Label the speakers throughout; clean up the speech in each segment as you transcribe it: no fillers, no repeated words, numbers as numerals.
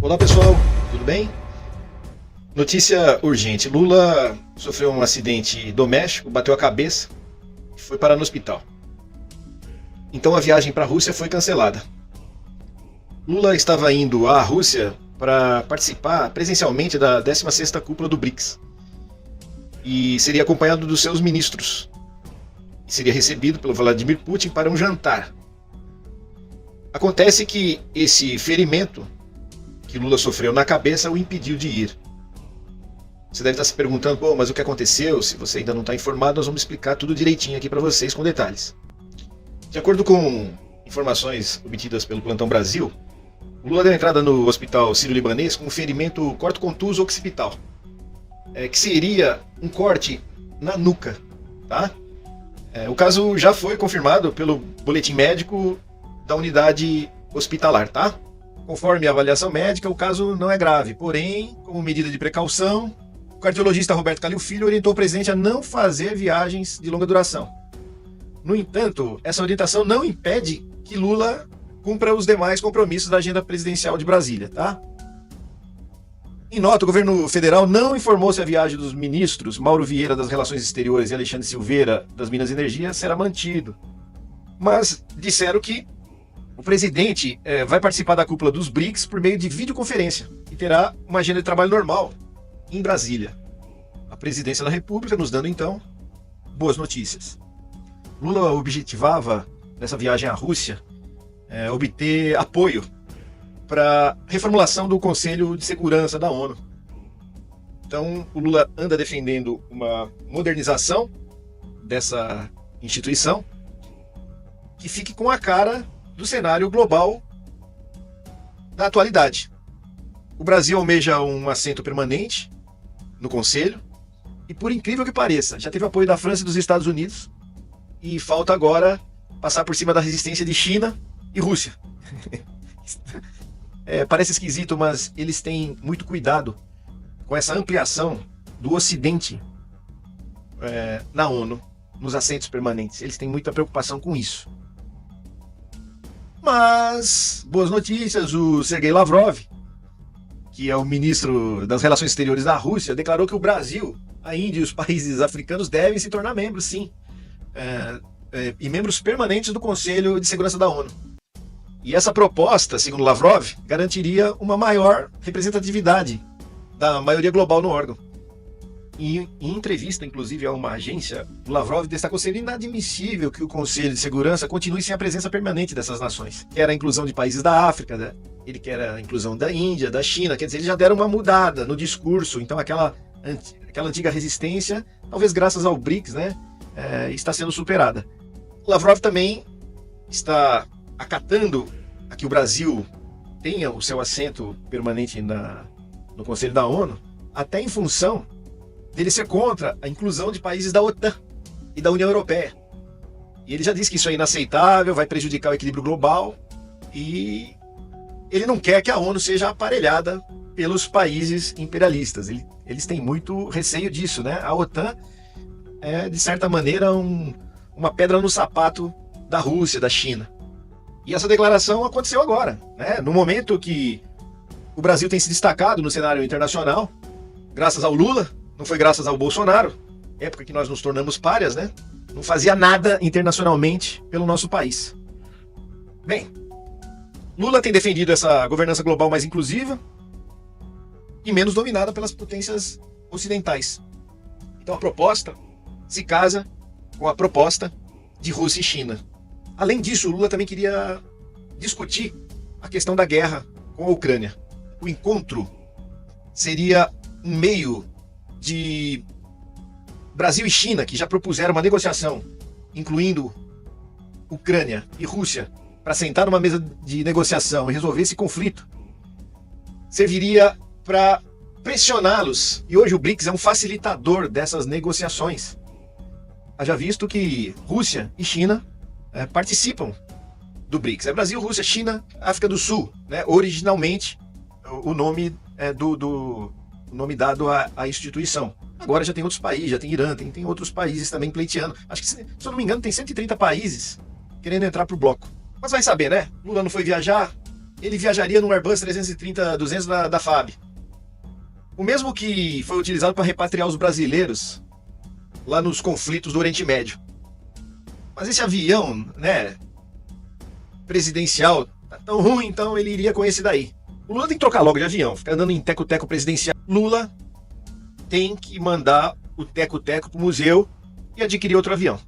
Speaker 1: Olá pessoal, tudo bem? Notícia urgente: Lula sofreu um acidente doméstico, bateu a cabeça e foi parar no hospital. Então a viagem para a Rússia foi cancelada. Lula estava indo à Rússia para participar presencialmente da 16ª cúpula do BRICS e seria acompanhado dos seus ministros. Seria recebido pelo Vladimir Putin para um jantar. Acontece que esse ferimento que Lula sofreu na cabeça o impediu de ir. Você deve estar se perguntando, pô, mas o que aconteceu? Se você ainda não está informado, nós vamos explicar tudo direitinho aqui para vocês com detalhes. De acordo com informações obtidas pelo Plantão Brasil, o Lula deu entrada no hospital sírio-libanês com um ferimento corto-contuso occipital, que seria um corte na nuca, tá? O caso já foi confirmado pelo boletim médico da unidade hospitalar, tá? Conforme a avaliação médica, o caso não é grave, porém, como medida de precaução, o cardiologista Roberto Calil Filho orientou o presidente a não fazer viagens de longa duração. No entanto, essa orientação não impede que Lula cumpra os demais compromissos da agenda presidencial de Brasília, tá? Em nota, o governo federal não informou se a viagem dos ministros Mauro Vieira das Relações Exteriores e Alexandre Silveira das Minas e Energia será mantido. Mas disseram que o presidente vai participar da cúpula dos BRICS por meio de videoconferência e terá uma agenda de trabalho normal em Brasília. A presidência da República nos dando, então, boas notícias. Lula objetivava, nessa viagem à Rússia, obter apoio para reformulação do Conselho de Segurança da ONU. Então, o Lula anda defendendo uma modernização dessa instituição que fique com a cara do cenário global da atualidade. O Brasil almeja um assento permanente no Conselho e, por incrível que pareça, já teve apoio da França e dos Estados Unidos e falta agora passar por cima da resistência de China e Rússia. Parece esquisito, mas eles têm muito cuidado com essa ampliação do Ocidente na ONU, nos assentos permanentes. Eles têm muita preocupação com isso. Mas, boas notícias, o Sergei Lavrov, que é o ministro das Relações Exteriores da Rússia, declarou que o Brasil, a Índia e os países africanos devem se tornar membros, sim, e membros permanentes do Conselho de Segurança da ONU. E essa proposta, segundo Lavrov, garantiria uma maior representatividade da maioria global no órgão. E em entrevista, inclusive, a uma agência, o Lavrov destacou ser inadmissível que o Conselho de Segurança continue sem a presença permanente dessas nações. Quer a inclusão de países da África, ele quer a inclusão da Índia, da China, quer dizer, eles já deram uma mudada no discurso. Então aquela antiga resistência, talvez graças ao BRICS, está sendo superada. O Lavrov também está acatando a que o Brasil tenha o seu assento permanente no Conselho da ONU, até em função dele ser contra a inclusão de países da OTAN e da União Europeia. E ele já disse que isso é inaceitável, vai prejudicar o equilíbrio global, e ele não quer que a ONU seja aparelhada pelos países imperialistas. Eles têm muito receio disso, né? A OTAN é, de certa maneira, uma pedra no sapato da Rússia, da China. E essa declaração aconteceu agora, né? No momento que o Brasil tem se destacado no cenário internacional, graças ao Lula. Não foi graças ao Bolsonaro, época que nós nos tornamos párias, né? Não fazia nada internacionalmente pelo nosso país. Bem, Lula tem defendido essa governança global mais inclusiva e menos dominada pelas potências ocidentais. Então a proposta se casa com a proposta de Rússia e China. Além disso, Lula também queria discutir a questão da guerra com a Ucrânia. O encontro seria um meio de Brasil e China, que já propuseram uma negociação, incluindo Ucrânia e Rússia, para sentar numa mesa de negociação e resolver esse conflito, serviria para pressioná-los. E hoje o BRICS é um facilitador dessas negociações. Haja visto que Rússia e China participam do BRICS. É Brasil, Rússia, China, África do Sul, né? Originalmente o nome o nome dado à instituição. Agora já tem outros países, já tem Irã, tem outros países também pleiteando. Acho que, se eu não me engano, tem 130 países querendo entrar pro bloco. Mas vai saber, né? Lula não foi viajar, ele viajaria no Airbus 330-200 da FAB. O mesmo que foi utilizado para repatriar os brasileiros lá nos conflitos do Oriente Médio. Mas esse avião, né, presidencial, tá tão ruim, então ele iria com esse daí. O Lula tem que trocar logo de avião, ficar andando em teco-teco presidencial. Lula tem que mandar o teco-teco pro museu e adquirir outro avião.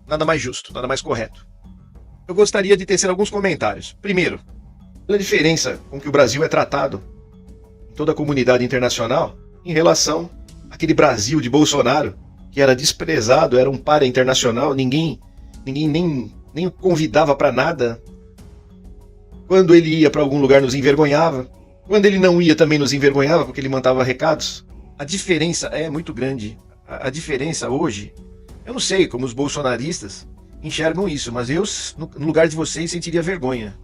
Speaker 1: Nada mais justo, nada mais correto. Eu gostaria de tecer alguns comentários. Primeiro, a diferença com que o Brasil é tratado em toda a comunidade internacional em relação àquele Brasil de Bolsonaro, que era desprezado, era um para internacional, ninguém nem o convidava para nada. Quando ele ia para algum lugar nos envergonhava. Quando ele não ia também nos envergonhava porque ele mandava recados. A diferença é muito grande. A diferença hoje, eu não sei como os bolsonaristas enxergam isso, mas eu, no lugar de vocês, sentiria vergonha.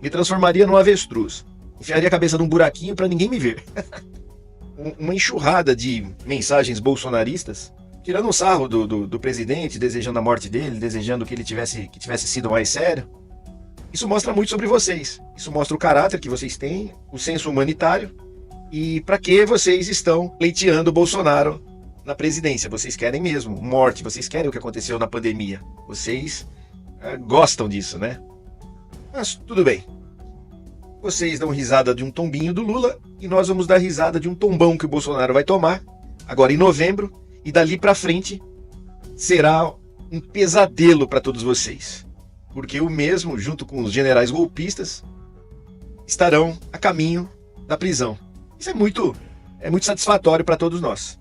Speaker 1: Me transformaria num avestruz. Enfiaria a cabeça num buraquinho para ninguém me ver. Uma enxurrada de mensagens bolsonaristas, tirando um sarro do presidente, desejando a morte dele, desejando que ele tivesse sido mais sério. Isso mostra muito sobre vocês. Isso mostra o caráter que vocês têm, o senso humanitário e para que vocês estão pleiteando o Bolsonaro na presidência. Vocês querem mesmo morte, vocês querem o que aconteceu na pandemia. Vocês gostam disso, né? Mas tudo bem. Vocês dão risada de um tombinho do Lula e nós vamos dar risada de um tombão que o Bolsonaro vai tomar agora em novembro e dali para frente será um pesadelo para todos vocês. Porque o mesmo, junto com os generais golpistas, estarão a caminho da prisão. Isso é muito satisfatório para todos nós.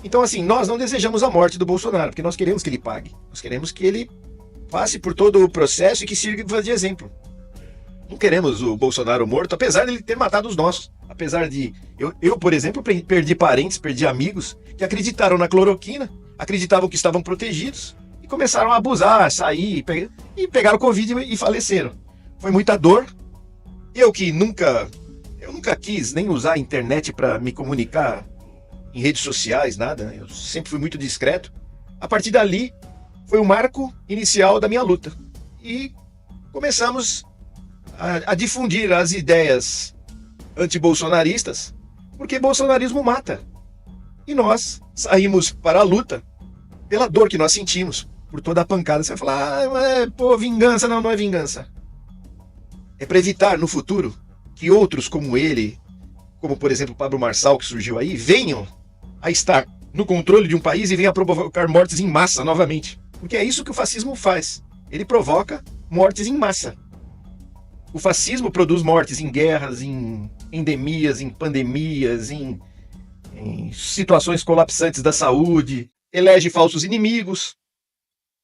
Speaker 1: Então, assim, nós não desejamos a morte do Bolsonaro, porque nós queremos que ele pague. Nós queremos que ele passe por todo o processo e que sirva de exemplo. Não queremos o Bolsonaro morto, apesar de ele ter matado os nossos. Apesar de... Eu, por exemplo, perdi parentes, perdi amigos que acreditaram na cloroquina, acreditavam que estavam protegidos, e começaram a abusar, sair, e pegaram Covid e faleceram. Foi muita dor. Eu nunca quis nem usar a internet para me comunicar em redes sociais, nada. Eu sempre fui muito discreto. A partir dali, foi o marco inicial da minha luta. E começamos a difundir as ideias antibolsonaristas, porque bolsonarismo mata. E nós saímos para a luta pela dor que nós sentimos, por toda a pancada. Você vai falar, pô, vingança. Não é vingança. É para evitar no futuro que outros como ele, como por exemplo Pablo Marçal, que surgiu aí, venham a estar no controle de um país e venham a provocar mortes em massa novamente. Porque é isso que o fascismo faz. Ele provoca mortes em massa. O fascismo produz mortes em guerras, em endemias, em pandemias, em situações colapsantes da saúde, elege falsos inimigos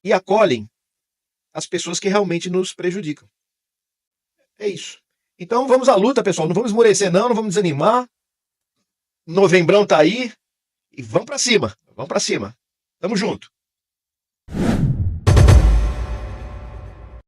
Speaker 1: e acolhem as pessoas que realmente nos prejudicam. É isso. Então vamos à luta, pessoal. Não vamos esmorecer, não vamos desanimar. Novembrão tá aí e vamos pra cima. Vamos pra cima. Tamo junto.